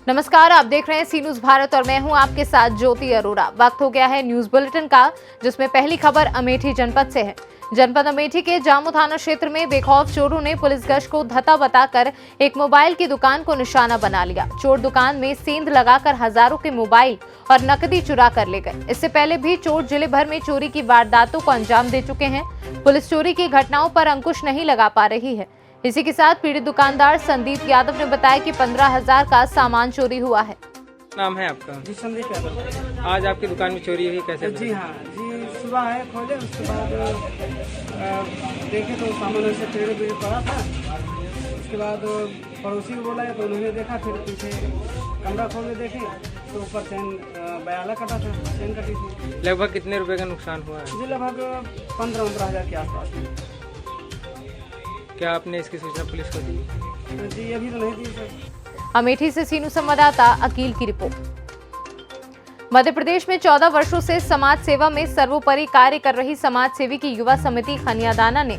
नमस्कार, आप देख रहे हैं सी न्यूज भारत और मैं हूं आपके साथ ज्योति अरोड़ा। वक्त हो गया है न्यूज बुलेटिन का, जिसमें पहली खबर अमेठी जनपद से है। जनपद अमेठी के जामू थाना क्षेत्र में बेखौफ चोरों ने पुलिस गश्त को धता बताकर एक मोबाइल की दुकान को निशाना बना लिया। चोर दुकान में सेंध लगाकर हजारों के मोबाइल और नकदी चुरा कर ले गए। इससे पहले भी चोर जिले भर में चोरी की वारदातों को अंजाम दे चुके हैं। पुलिस चोरी की घटनाओं पर अंकुश नहीं लगा पा रही है। इसी के साथ पीड़ित दुकानदार संदीप यादव ने बताया कि 15,000 का सामान चोरी हुआ है। नाम है आपका? जी संदीप यादव। आज आपकी दुकान में चोरी हुई, कैसे? जी हाँ जी, सुबह आए खोले, उसके बाद देखे तो सामान ऐसे पेड़ पड़ा था। उसके बाद पड़ोसी को बोला तो उन्होंने देखा, फिर पीछे कमरा खोल के देखे तो ऊपर चैन बयाला कटा था, चैन कटी थी। लगभग कितने रुपए का नुकसान हुआ है? जी लगभग 15-15,000 के आसपास। क्या आपने इसकी सूचना पुलिस को दी? जी अभी तो नहीं दी सर। अमेठी से सीनू संवाददाता अकील की रिपोर्ट। मध्य प्रदेश में 14 वर्षों से समाज सेवा में सर्वोपरि कार्य कर रही समाज सेवी की युवा समिति खनियादाना ने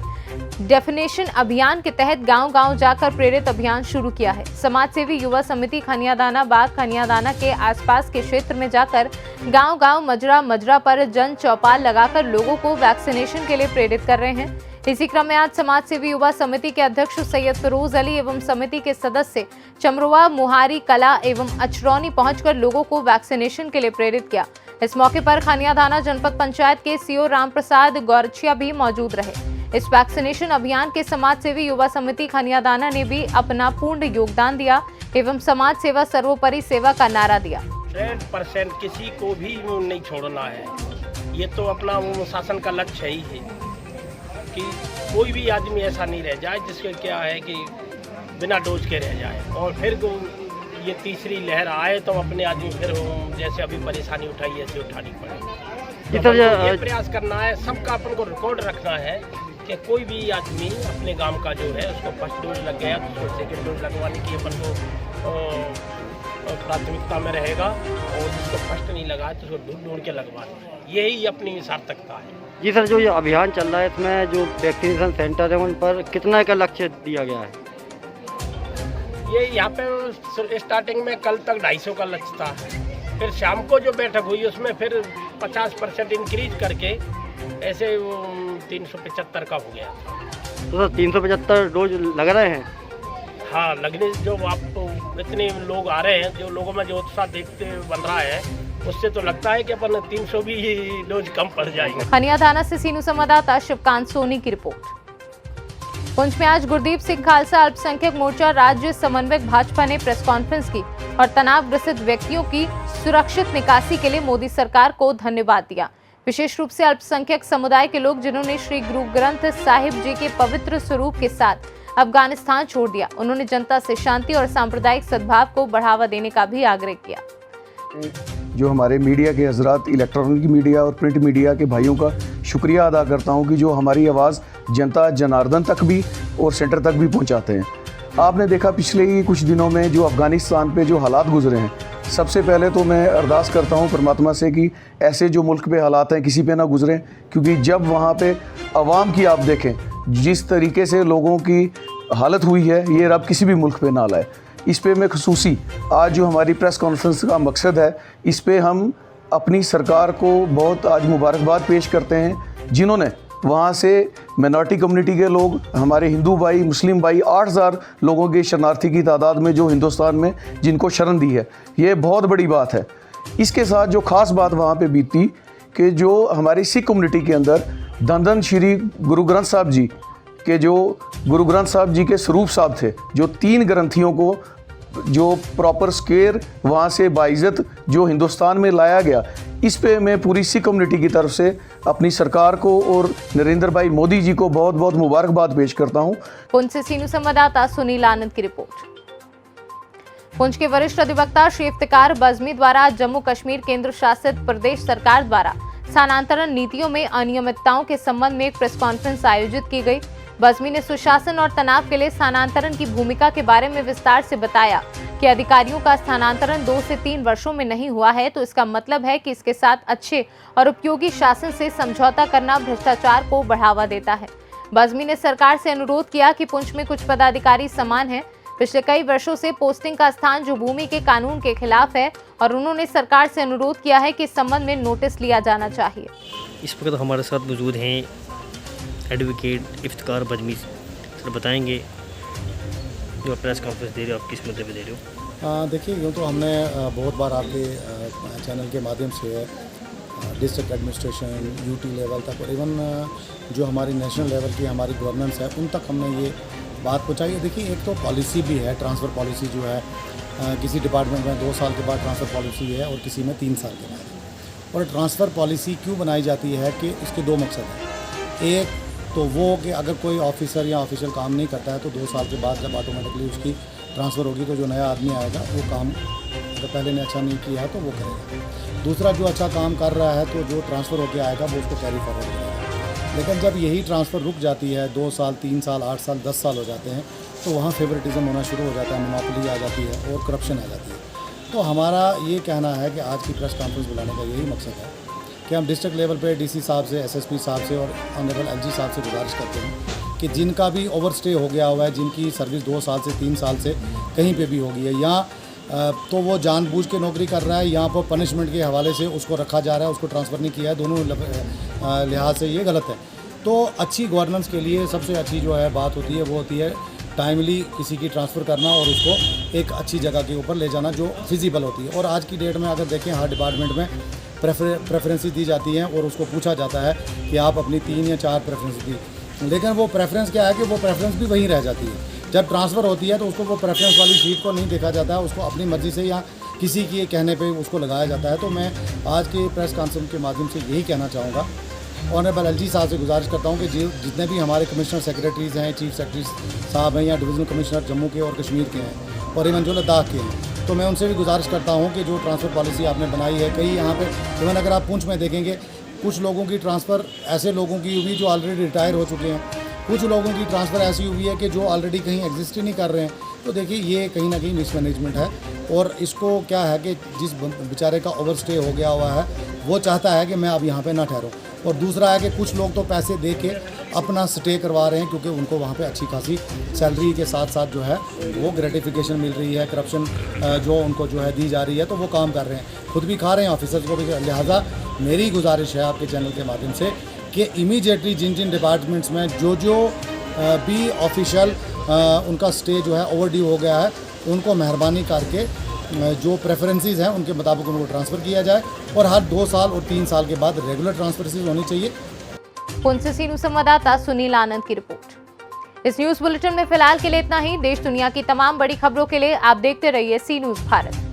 डेफिनेशन अभियान के तहत गांव-गांव जाकर प्रेरित अभियान शुरू किया है। समाज सेवी युवा समिति खनियादाना बाग खनियादाना के आसपास के क्षेत्र में जाकर गांव-गांव मजरा पर जन चौपाल लगाकर लोगों को वैक्सीनेशन के लिए प्रेरित कर रहे हैं। इसी क्रम में आज समाज सेवी युवा समिति के अध्यक्ष सैयद फिरोज अली एवं समिति के सदस्य चमरुआ, मुहारी कला एवं अचरौनी पहुंचकर लोगों को वैक्सीनेशन के लिए प्रेरित किया। इस मौके पर खनियादाना जनपद पंचायत के सीओ राम प्रसाद गौरछिया भी मौजूद रहे। इस वैक्सीनेशन अभियान के समाज सेवी युवा समिति खनियादाना ने भी अपना पूर्ण योगदान दिया एवं समाज सेवा सर्वोपरि सेवा का नारा दिया। 100% किसी को भी नहीं छोड़ना है। ये तो अपना शासन का लक्ष्य ही है कि कोई भी आदमी ऐसा नहीं रह जाए जिसके क्या है कि बिना डोज के रह जाए, और फिर ये तीसरी लहर आए तो अपने आदमी फिर जैसे अभी परेशानी उठाई ऐसे उठानी पड़े। तो ये प्रयास करना है, सबका अपन को रिकॉर्ड रखना है कि कोई भी आदमी अपने गांव का जो है उसको फर्स्ट डोज लग गया तो उसको सेकेंड डोज लगवाने की अपन को प्राथमिकता में रहेगा, और जिसको फर्स्ट नहीं लगा तो उसको ढूंढ के लगवाना है। यही अपनी सार्थकता है। जी सर, जो ये अभियान चल रहा है इसमें जो वैक्सीनेशन सेंटर है उन पर कितना का लक्ष्य दिया गया है? ये यहाँ पे स्टार्टिंग में कल तक 250 का लक्ष्य था, फिर शाम को जो बैठक हुई उसमें फिर 50% इंक्रीज करके ऐसे 375 का हो गया। तो सर 375 डोज लग रहे हैं? हाँ, लगने जो आप इतने लोग आ रहे हैं, जो लोगों में जो उत्साह देखते बन रहा है, उससे तो लगता है कि अपन 300 भी डोज कम पड़ जाएंगे। खनियादाना से सीनू संवाददाता शिवकांत सोनी की रिपोर्ट। पुंछ में आज गुरदीप सिंह खालसा अल्पसंख्यक मोर्चा राज्य समन्वयक भाजपा ने प्रेस कॉन्फ्रेंस की और तनाव ग्रसित व्यक्तियों की सुरक्षित निकासी के लिए मोदी सरकार को धन्यवाद दिया। विशेष रूप से अल्पसंख्यक समुदाय के लोग जिन्होंने श्री गुरु ग्रंथ साहिब जी के पवित्र स्वरूप के साथ अफगानिस्तान छोड़ दिया। उन्होंने जनता से शांति और सांप्रदायिक सद्भाव को बढ़ावा देने का भी आग्रह किया। जो हमारे मीडिया के हजरात, इलेक्ट्रॉनिक मीडिया और प्रिंट मीडिया के भाइयों का शुक्रिया अदा करता हूं कि जो हमारी आवाज़ जनता जनार्दन तक भी और सेंटर तक भी पहुंचाते हैं। आपने देखा पिछले ही कुछ दिनों में जो अफ़गानिस्तान पे जो हालात गुजरे हैं, सबसे पहले तो मैं अरदास करता हूं परमात्मा से कि ऐसे जो मुल्क पे हालात हैं किसी पे ना गुजरें, क्योंकि जब वहाँ पे अवाम की आप देखें जिस तरीके से लोगों की हालत हुई है, ये रब किसी भी मुल्क पे ना लाए। इस पे मैं खुसूसी आज जो हमारी प्रेस कॉन्फ्रेंस का मकसद है, इस पे हम अपनी सरकार को बहुत आज मुबारकबाद पेश करते हैं, जिन्होंने वहाँ से माइनॉरिटी कम्युनिटी के लोग, हमारे हिंदू भाई, मुस्लिम भाई, 8,000 लोगों के शरणार्थी की तादाद में जो हिंदुस्तान में जिनको शरण दी है, ये बहुत बड़ी बात है। इसके साथ जो ख़ास बात वहाँ पे बीती कि जो हमारी सिख कम्युनिटी के अंदर धन श्री गुरु ग्रंथ साहब जी के जो गुरु ग्रंथ साहब जी के स्वरूप साहब थे, जो 3 ग्रंथियों को जो प्रॉपर स्क्वेयर वहाँ से बाइज्जत जो हिंदुस्तान में लाया गया, इस पे मैं पूरी सिख कम्युनिटी की तरफ से अपनी सरकार को और नरेंद्र भाई मोदी जी को बहुत बहुत मुबारकबाद पेश करता हूँ। पुंछ से सीनू संवाददाता सुनील आनंद की रिपोर्ट। पुंछ के वरिष्ठ अधिवक्ता श्री इफ्तिकार बज़मी द्वारा जम्मू कश्मीर केंद्र शासित प्रदेश सरकार द्वारा स्थानांतरण नीतियों में अनियमितताओं के संबंध में एक प्रेस कॉन्फ्रेंस आयोजित की गई। बज़मी ने सुशासन और तनाव के लिए स्थानांतरण की भूमिका के बारे में विस्तार से बताया कि अधिकारियों का स्थानांतरण 2 से 3 वर्षों में नहीं हुआ है, तो इसका मतलब है कि इसके साथ अच्छे और उपयोगी शासन से समझौता करना भ्रष्टाचार को बढ़ावा देता है। बज़मी ने सरकार से अनुरोध किया कि पुंछ में कुछ पदाधिकारी समान हैं पिछले कई वर्षों से पोस्टिंग का स्थान जो भूमि के कानून के खिलाफ है और उन्होंने सरकार से अनुरोध किया है कि इस संबंध में नोटिस लिया जाना चाहिए। इस वक्त हमारे साथ मौजूद हैं एडवोकेट इफ्तिकार बजमी सर, बताएंगे जो प्रेस कॉन्फ्रेंस दे रहे हो आप किस मुद्दे पे दे रहे हो? देखिए, यूँ तो हमने बहुत बार आपके चैनल के माध्यम से डिस्ट्रिक्ट एडमिनिस्ट्रेशन, यूटी लेवल तक और इवन जो हमारी नेशनल लेवल की हमारी गवर्नेंस है उन तक हमने ये बात पहुँचाई है। देखिए, एक तो पॉलिसी भी है, ट्रांसफ़र पॉलिसी जो है किसी डिपार्टमेंट में 2 साल के बाद ट्रांसफ़र पॉलिसी है और किसी में 3 साल के बाद। और ट्रांसफ़र पॉलिसी क्यों बनाई जाती है कि इसके 2 मकसद हैं। एक तो वो कि अगर कोई ऑफिसर या ऑफिशियल काम नहीं करता है तो 2 साल के बाद जब ऑटोमेटिकली उसकी ट्रांसफ़र होगी तो जो नया आदमी आएगा वो काम अगर पहले ने अच्छा नहीं किया है तो वो करेगा। दूसरा, जो अच्छा काम कर रहा है तो जो ट्रांसफ़र होकर आएगा वो उसको कैरी फॉरवर्ड करेगा। लेकिन जब यही ट्रांसफ़र रुक जाती है, 2 साल, 3 साल, 8 साल, 10 साल हो जाते हैं तो वहाँ फेवरेटिज़म होना शुरू हो जाता है, मोनोपोली आ जाती है और करप्शन आ जाती है। तो हमारा ये कहना है कि आज की प्रेस कॉन्फ्रेंस बुलाने का यही मकसद है कि हम डिस्ट्रिक्ट लेवल पे डीसी साहब से, एसएसपी साहब से और ऑनरेबल एलजी साहब से गुजारिश करते हैं कि जिनका भी ओवरस्टे हो गया हुआ है, जिनकी सर्विस 2 साल से 3 साल से कहीं पे भी हो गई है या तो वो जानबूझ के नौकरी कर रहा है, यहाँ पर पनिशमेंट के हवाले से उसको रखा जा रहा है, उसको ट्रांसफ़र नहीं किया है, दोनों लिहाज से ये गलत है। तो अच्छी गवर्नेंस के लिए सबसे अच्छी जो है बात होती है वो होती है टाइमली किसी की ट्रांसफ़र करना और उसको एक अच्छी जगह के ऊपर ले जाना जो फिजिबल होती है। और आज की डेट में अगर देखें, हर डिपार्टमेंट में प्रेफरेंसेस दी जाती हैं और उसको पूछा जाता है कि आप अपनी 3 या 4 प्रेफरेंस दी, लेकिन वो प्रेफरेंस क्या है कि वो प्रेफरेंस भी वहीं रह जाती है। जब ट्रांसफ़र होती है तो उसको वो प्रेफरेंस वाली शीट को नहीं देखा जाता है, उसको अपनी मर्ज़ी से या किसी के कहने पे उसको लगाया जाता है। तो मैं आज के प्रेस कॉन्फ्रेंस के माध्यम से यही कहना चाहूँगा, ऑनरेबल एलजी साहब से गुजारिश करता हूँ कि जितने भी हमारे कमिश्नर सेक्रेटरीज़ हैं, चीफ सेक्रेटरी साहब हैं या डिवीज़नल कमिश्नर जम्मू के और कश्मीर के हैं और इवन जो लद्दाख के हैं, तो मैं उनसे भी गुजारिश करता हूँ कि जो ट्रांसफ़र पॉलिसी आपने बनाई है, कई यहाँ पे इवन अगर आप पुंछ में देखेंगे कुछ लोगों की ट्रांसफ़र ऐसे लोगों की हुई जो ऑलरेडी रिटायर हो चुके हैं, कुछ लोगों की ट्रांसफ़र ऐसी हुई है कि जो ऑलरेडी कहीं एग्जिस्ट ही नहीं कर रहे हैं। तो देखिए, ये कहीं ना कहीं मिसमैनेजमेंट है और इसको क्या है कि जिस बेचारे का ओवरस्टे हो गया हुआ है वो चाहता है कि मैं अब यहाँ पे ना ठहरूं, और दूसरा है कि कुछ लोग तो पैसे दे के अपना स्टे करवा रहे हैं क्योंकि उनको वहाँ पे अच्छी खासी सैलरी के साथ साथ जो है वो ग्रेटिफिकेशन मिल रही है, करप्शन जो उनको जो है दी जा रही है, तो वो काम कर रहे हैं, खुद भी खा रहे हैं, ऑफिसर्स को भी। लिहाजा मेरी गुजारिश है आपके चैनल के माध्यम से कि इमीडिएटली जिन जिन डिपार्टमेंट्स में जो भी ऑफिशियल उनका स्टे जो है ओवरड्यू हो गया है, उनको मेहरबानी करके जो प्रेफरेंसेस हैं उनके मुताबिक उनको ट्रांसफ़र किया जाए और हर 2 साल और 3 साल के बाद रेगुलर ट्रांसफरेंसेस होनी चाहिए। पुंछ से सी न्यूज़ संवाददाता सुनील आनंद की रिपोर्ट। इस न्यूज़ बुलेटिन में फिलहाल के लिए इतना ही। देश दुनिया की तमाम बड़ी खबरों के लिए आप देखते रहिए सी न्यूज़ भारत।